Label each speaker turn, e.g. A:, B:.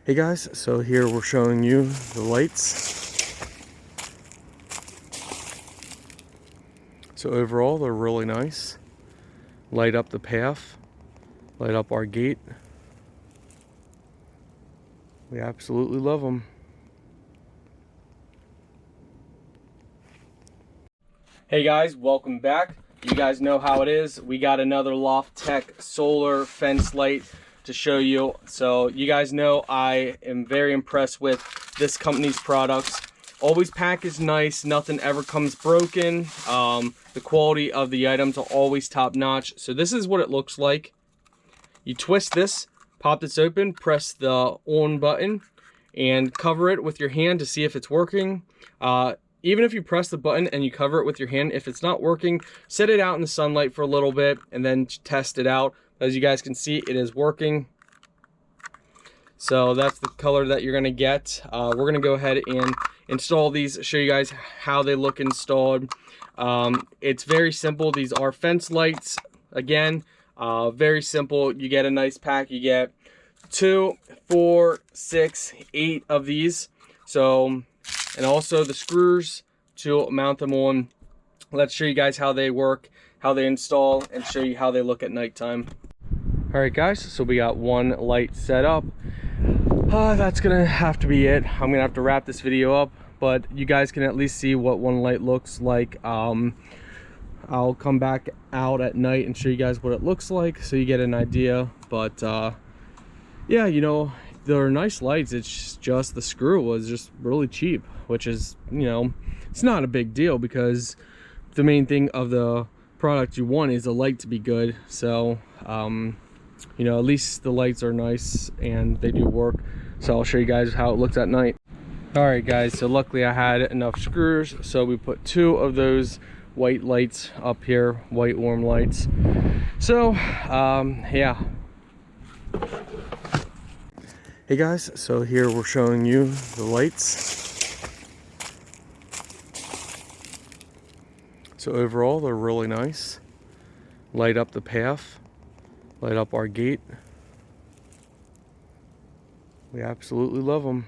A: Hey guys, so here we're showing you the lights. So overall they're really nice. Light up the path, light up our gate. We absolutely love them. Hey guys, welcome back. You guys know how it is. We got another LOFTEK solar fence light to show you. So you guys know I am very impressed with this company's products. Always packaged nice, nothing ever comes broken. The quality of the items are always top notch. So this is what it looks like. You twist this, pop this open, press the on button, and cover it with your hand to see if it's working. Even if you press the button and you cover it with your hand, if it's not working, set it out in the sunlight for a little bit and then test it out. As you guys can see, it is working. So that's the color that you're gonna get. We're gonna go ahead and install these, show you guys how they look installed. It's very simple. These are fence lights. Again, very simple. You get a nice pack. You get 2, 4, 6, 8 of these. So, and also the screws to mount them on. Let's show you guys how they work, how they install, and show you how they look at nighttime. All right guys, so we got one light set up. That's gonna have to be it. I'm gonna have to wrap this video up, but you guys can at least see what one light looks like. I'll come back out at night and show you guys what it looks like so you get an idea. But yeah, you know, they're nice lights. It's just the screw was just really cheap, which is, you know, it's not a big deal because the main thing of the product you want is the light to be good. So you know, at least the lights are nice and they do work. So I'll show you guys how it looks at night. All right guys, so luckily I had enough screws, so we put 2 of those white lights up here, white warm lights. So yeah. Hey guys, so here we're showing you the lights. So overall they're really nice. Light up the path, light up our gate. We absolutely love them.